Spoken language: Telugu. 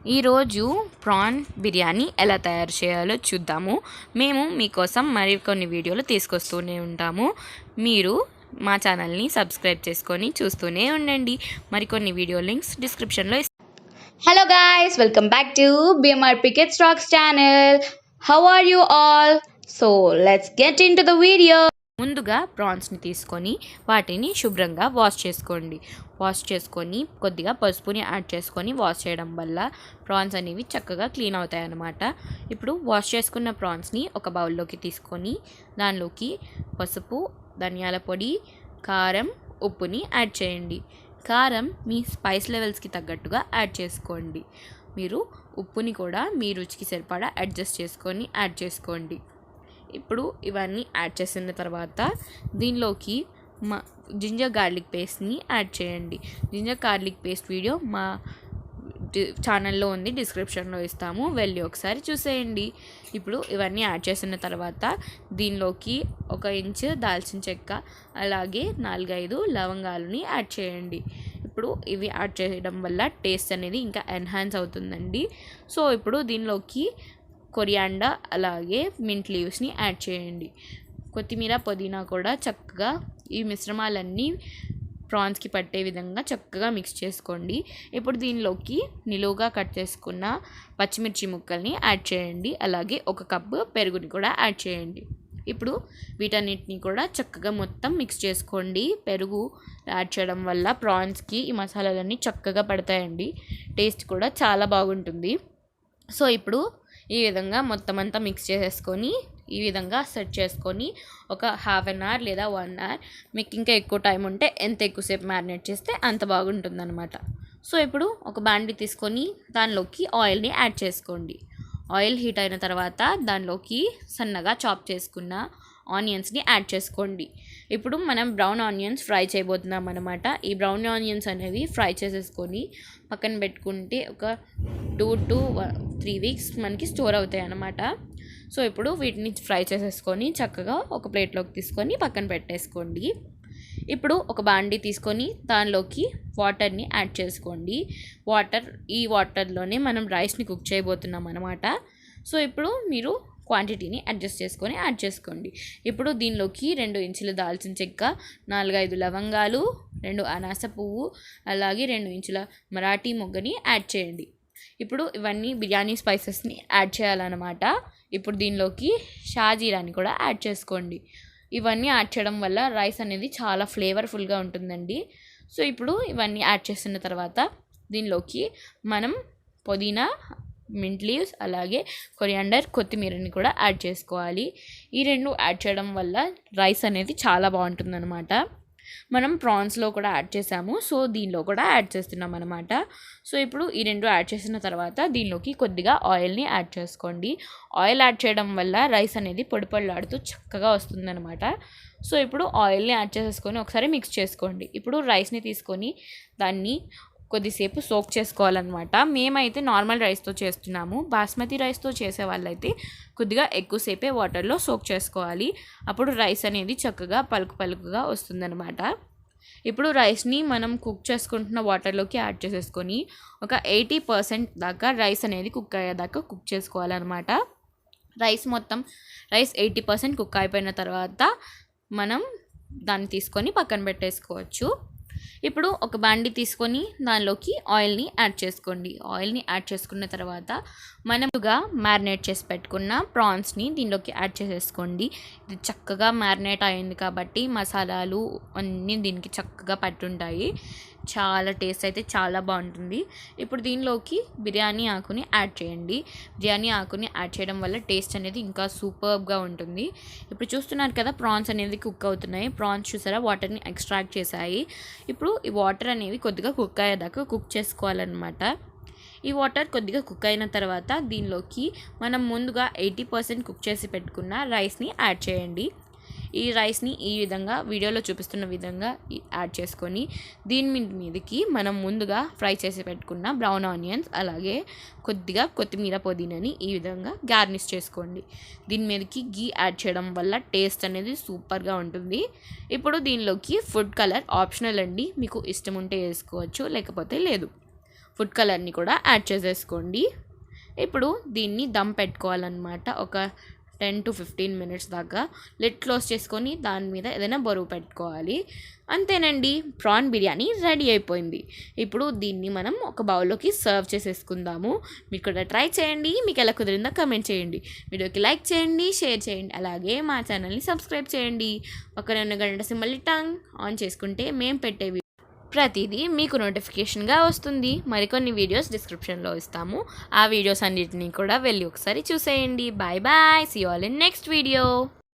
ఈరోజు ప్రాన్ బిర్యానీ ఎలా తయారు చేయాలో చూద్దాము. మేము మీకోసం మరికొన్ని వీడియోలు తీసుకొస్తూనే ఉంటాము. మీరు మా ఛానల్ని సబ్స్క్రైబ్ చేసుకొని చూస్తూనే ఉండండి. మరికొన్ని వీడియో లింక్స్ డిస్క్రిప్షన్లో Hello guys, welcome back to BMRPkids Rocks channel. How are you all? So let's get into the video. ముందుగా ప్రాన్స్ని తీసుకొని వాటిని శుభ్రంగా వాష్ చేసుకొని కొద్దిగా పసుపుని యాడ్ చేసుకొని వాష్ చేయడం వల్ల ప్రాన్స్ అనేవి చక్కగా క్లీన్ అవుతాయి అన్నమాట. ఇప్పుడు వాష్ చేసుకున్న ప్రాన్స్ని ఒక బౌల్లోకి తీసుకొని దానిలోకి పసుపు, ధనియాల పొడి, కారం, ఉప్పుని యాడ్ చేయండి. కారం మీ స్పైస్ లెవెల్స్కి తగ్గట్టుగా యాడ్ చేసుకోండి. మీరు ఉప్పుని కూడా మీ రుచికి సరిపడా అడ్జస్ట్ చేసుకొని యాడ్ చేసుకోండి. ఇప్పుడు ఇవన్నీ యాడ్ చేసిన తర్వాత దీనిలోకి జింజర్ గార్లిక్ పేస్ట్ని యాడ్ చేయండి. జింజర్ గార్లిక్ పేస్ట్ వీడియో మా ఛానల్లో ఉంది, డిస్క్రిప్షన్లో ఇస్తాము, వెళ్ళి ఒకసారి చూసేయండి. ఇప్పుడు ఇవన్నీ యాడ్ చేసిన తర్వాత దీనిలోకి 1 ఇంచు దాల్చిన చెక్క, అలాగే 4-5 లవంగాలని యాడ్ చేయండి. ఇప్పుడు ఇవి యాడ్ చేయడం వల్ల టేస్ట్ అనేది ఇంకా ఎన్హాన్స్ అవుతుందండి. సో ఇప్పుడు దీనిలోకి కొరియాండర్ అలాగే మింట్ లీవ్స్ని యాడ్ చేయండి. కొత్తిమీర, పుదీనా కూడా చక్కగా ఈ మిశ్రమాలన్నీ ప్రాన్స్కి పట్టే విధంగా చక్కగా మిక్స్ చేసుకోండి. ఇప్పుడు దీనిలోకి నిలువుగా కట్ చేసుకున్న పచ్చిమిర్చి ముక్కల్ని యాడ్ చేయండి. అలాగే 1 కప్పు పెరుగుని కూడా యాడ్ చేయండి. ఇప్పుడు వీటన్నిటిని కూడా చక్కగా మొత్తం మిక్స్ చేసుకోండి. పెరుగు యాడ్ చేయడం వల్ల ప్రాన్స్కి ఈ మసాలాలన్నీ చక్కగా పడతాయండి. టేస్ట్ కూడా చాలా బాగుంటుంది. సో ఇప్పుడు ఈ విధంగా మొత్తం అంతా మిక్స్ చేసేసుకొని ఈ విధంగా సెట్ చేసుకొని ఒక ½ అన్ అవర్ లేదా 1 అవర్, మీకు ఇంకా ఎక్కువ టైం ఉంటే ఎంత ఎక్కువసేపు మ్యారినేట్ చేస్తే అంత బాగుంటుందన్నమాట. సో ఇప్పుడు ఒక బాండీ తీసుకొని దానిలోకి ఆయిల్ని యాడ్ చేసుకోండి. ఆయిల్ హీట్ అయిన తర్వాత దానిలోకి సన్నగా చాప్ చేసుకున్న ఆనియన్స్ని యాడ్ చేసుకోండి. ఇప్పుడు మనం బ్రౌన్ ఆనియన్స్ ఫ్రై చేయబోతున్నాం అనమాట. ఈ బ్రౌన్ ఆనియన్స్ అనేవి ఫ్రై చేసేసుకొని పక్కన పెట్టుకుంటే ఒక 2 to 3 వీక్స్ మనకి స్టోర్ అవుతాయి అన్నమాట. సో ఇప్పుడు వీటిని ఫ్రై చేసేసుకొని చక్కగా ఒక ప్లేట్లోకి తీసుకొని పక్కన పెట్టేసుకోండి. ఇప్పుడు ఒక బాండీ తీసుకొని దానిలోకి వాటర్ని యాడ్ చేసుకోండి. ఈ వాటర్లోనే మనం రైస్ని కుక్ చేయబోతున్నాం అనమాట. సో ఇప్పుడు మీరు క్వాంటిటీని అడ్జస్ట్ చేసుకొని యాడ్ చేసుకోండి. ఇప్పుడు దీనిలోకి 2 ఇంచుల దాల్చిన చెక్క, 4-5 లవంగాలు, 2 అనాస పువ్వు, అలాగే 2 ఇంచుల మరాఠీ మొగ్గని యాడ్ చేయండి. ఇప్పుడు ఇవన్నీ బిర్యానీ స్పైసెస్ని యాడ్ చేయాలన్నమాట. ఇప్పుడు దీనిలోకి షాజీరాని కూడా యాడ్ చేసుకోండి. ఇవన్నీ యాడ్ చేయడం వల్ల రైస్ అనేది చాలా ఫ్లేవర్ఫుల్గా ఉంటుందండి. సో ఇప్పుడు ఇవన్నీ యాడ్ చేసిన తర్వాత దీనిలోకి మనం పుదీనా, మింట్ లీవ్స్, అలాగే కొరియాండర్, కొత్తిమీరని కూడా యాడ్ చేసుకోవాలి. ఈ 2 యాడ్ చేయడం వల్ల రైస్ అనేది చాలా బాగుంటుందన్నమాట. మనం ప్రాన్స్లో కూడా యాడ్ చేసాము, సో దీనిలో కూడా యాడ్ చేస్తున్నాం అనమాట. సో ఇప్పుడు ఈ 2 యాడ్ చేసిన తర్వాత దీనిలోకి కొద్దిగా ఆయిల్ని యాడ్ చేసుకోండి. ఆయిల్ యాడ్ చేయడం వల్ల రైస్ అనేది పొడిపొడిలాడుతూ చక్కగా వస్తుందన్నమాట. సో ఇప్పుడు ఆయిల్ని యాడ్ చేసేసుకొని ఒకసారి మిక్స్ చేసుకోండి. ఇప్పుడు రైస్ని తీసుకొని దాన్ని కొద్దిసేపు సోక్ చేసుకోవాలన్నమాట. మేమైతే నార్మల్ రైస్తో చేస్తున్నాము. బాస్మతి రైస్తో చేసే వాళ్ళైతే కొద్దిగా ఎక్కువసేపే వాటర్లో సోక్ చేసుకోవాలి. అప్పుడు రైస్ అనేది చక్కగా పలుకుగా వస్తుందన్నమాట. ఇప్పుడు రైస్ని మనం కుక్ చేసుకుంటున్న వాటర్లోకి యాడ్ చేసేసుకొని ఒక 80% దాకా రైస్ అనేది కుక్ అయ్యేదాకా కుక్ చేసుకోవాలన్నమాట. రైస్ 80% కుక్ అయిపోయిన తర్వాత మనం దాన్ని తీసుకొని పక్కన పెట్టేసుకోవచ్చు. ఇప్పుడు ఒక బాండీ తీసుకొని దానిలోకి ఆయిల్ని యాడ్ చేసుకోండి. ఆయిల్ని యాడ్ చేసుకున్న తర్వాత మనముగా మ్యారినేట్ చేసి పెట్టుకున్న ప్రాన్స్ని దీనిలోకి యాడ్ చేసేసుకోండి. ఇది చక్కగా మ్యారినేట్ అయింది కాబట్టి మసాలాలు అన్నీ దీనికి చక్కగా పట్టుంటాయి. చాలా టేస్ట్ అయితే చాలా బాగుంటుంది. ఇప్పుడు దీనిలోకి బిర్యానీ ఆకుని యాడ్ చేయండి. బిర్యానీ ఆకుని యాడ్ చేయడం వల్ల టేస్ట్ అనేది ఇంకా సూపర్గా ఉంటుంది. ఇప్పుడు చూస్తున్నారు కదా, ప్రాన్స్ అనేవి కుక్ అవుతున్నాయి. ప్రాన్స్ చూసారా వాటర్ని ఎక్స్ట్రాక్ట్ చేశాయి. ఇప్పుడు ఈ వాటర్ అనేవి కొద్దిగా కుక్ అయ్యేదాకా కుక్ చేసుకోవాలన్నమాట. ఈ వాటర్ కొద్దిగా కుక్ అయిన తర్వాత దీనిలోకి మనం ముందుగా 80% కుక్ చేసి పెట్టుకున్న రైస్ని యాడ్ చేయండి. ఈ రైస్ని ఈ విధంగా వీడియోలో చూపిస్తున్న విధంగా యాడ్ చేసుకొని దీని మీదకి మనం ముందుగా ఫ్రై చేసి పెట్టుకున్న బ్రౌన్ ఆనియన్స్, అలాగే కొద్దిగా కొత్తిమీర, పుదీనాని ఈ విధంగా గార్నిష్ చేసుకోండి. దీని మీదకి గీ యాడ్ చేయడం వల్ల టేస్ట్ అనేది సూపర్గా ఉంటుంది. ఇప్పుడు దీనిలోకి ఫుడ్ కలర్ ఆప్షనల్ అండి, మీకు ఇష్టం ఉంటే వేసుకోవచ్చు, లేకపోతే లేదు. ఫుడ్ కలర్ని కూడా యాడ్ చేసేసుకోండి. ఇప్పుడు దీన్ని దమ్ పెట్టుకోవాలన్నమాట. ఒక 10-15 మినిట్స్ దాకా లిడ్ క్లోజ్ చేసుకొని దాని మీద ఏదైనా బరువు పెట్టుకోవాలి. అంతేనండి, ప్రాన్ బిర్యానీ రెడీ అయిపోయింది. ఇప్పుడు దీన్ని మనం ఒక బౌల్లోకి సర్వ్ చేసేసుకుందాము. మీరు కూడా ట్రై చేయండి. మీకు ఎలా కుదిరిందో కమెంట్ చేయండి. వీడియోకి లైక్ చేయండి, షేర్ చేయండి. అలాగే మా ఛానల్ని సబ్స్క్రైబ్ చేయండి. పక్కనే ఉన్న గంట సింబల్ని ఆన్ చేసుకుంటే మేము పెట్టేవి ప్రతిదీ మీకు నోటిఫికేషన్గా వస్తుంది. మరికొన్ని వీడియోస్ డిస్క్రిప్షన్లో ఇస్తాము. ఆ వీడియోస్ అన్నిటినీ కూడా వెళ్ళి ఒకసారి చూసేయండి. Bye bye, see you all in next video.